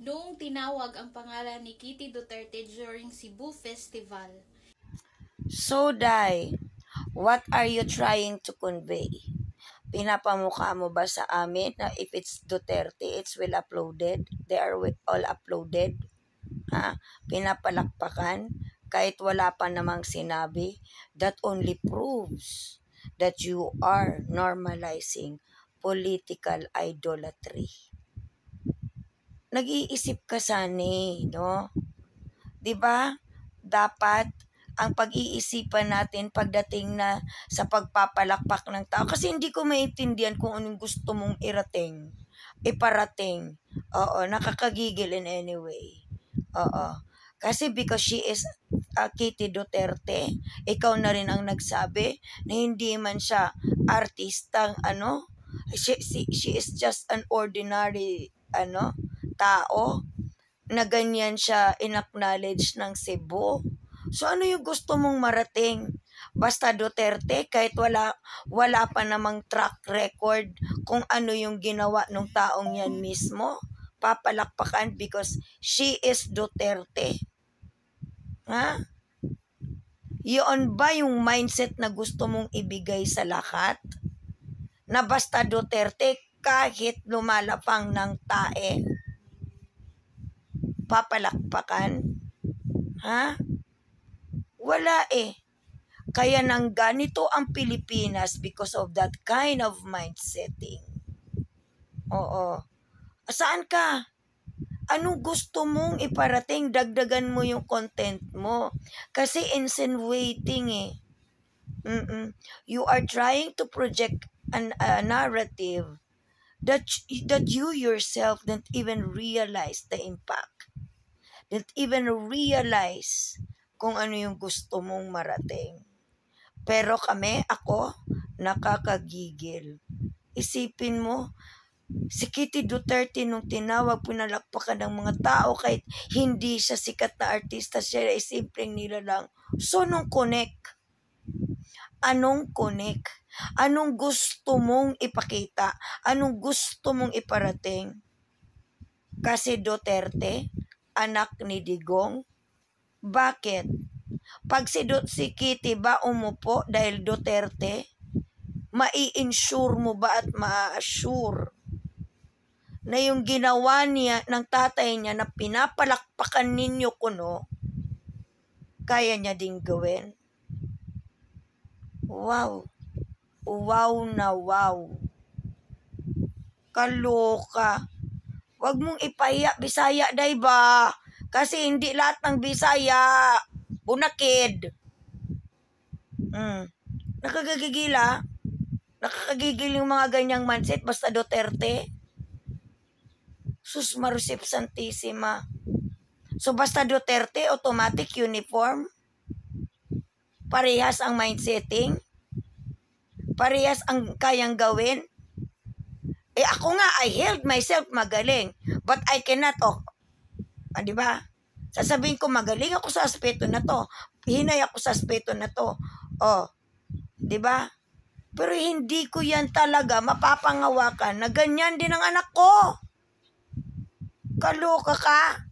noong tinawag ang pangalan ni Kitty Duterte during Cebu Festival. So, Day, what are you trying to convey? Pinapamukha mo ba sa amin na if it's Duterte, it's well uploaded? They are all uploaded? Ha? Pinapalakpakan? Kahit wala pa namang sinabi? That only proves that you are normalizing political idolatry. Nag-iisip ka sana, no? 'Di ba? Dapat ang pag-iisipan natin pagdating na sa pagpapalakpak ng tao. Kasi hindi ko maintindihan kung anong gusto mong iparating. Oo, nakakagigil in any way. Oo. Kasi because she is Kitty Duterte, ikaw na rin ang nagsabi na hindi man siya artistang she is just an ordinary tao na ganyan siya in-acknowledge ng Cebu. So ano yung gusto mong marating? Basta Duterte, kahit wala pa namang track record kung ano yung ginawa ng taong yan mismo, papalakpakan because she is Duterte. Ha? Yun ba yung mindset na gusto mong ibigay sa lahat? Na basta Duterte, kahit lumalapang ng tae, papalakpakan? Ha? Wala eh. Kaya nang ganito ang Pilipinas because of that kind of mindsetting. Oo. Saan ka? Anong gusto mong iparating? Dagdagan mo yung content mo. Kasi insinuating eh. You are trying to project a narrative that you yourself don't even realize the impact. Don't even realize kung ano yung gusto mong marating. Pero ako, nakakagigil. Isipin mo, si Kitty Duterte nung tinawag, pinalakpakan ng mga tao kahit hindi siya sikat na artista, siya ay simpleng nilalang. So, nung connect? Anong connect? Anong gusto mong ipakita? Anong gusto mong iparating? Kasi Duterte, anak ni Digong? Bakit? Pag si Kitty ba umupo dahil Duterte, mai-insure mo ba at ma-assure na yung ginawa niya ng tatay niya na pinapalakpakan ninyo kuno, kaya niya ding gawin? Wow. Wow na wow. Kaloka. Huwag mong ipahiya, Bisaya, day ba? Kasi hindi lahat ng Bisaya bunakid. Nakakagigil ah. Nakakagigil yung mga ganyang mindset basta Duterte. Sus Marusip Santissima. So basta Duterte, automatic uniform? Parehas ang mindsetting? Parehas ang kayang gawin? Eh ako nga, I held myself magaling. But I cannot, di ba? Sasabihin ko magaling ako sa aspeto na to. Hinay ako sa aspeto na to. Di ba? Pero hindi ko yan talaga mapapangawakan na ganyan din ang anak ko. Kaloka ka.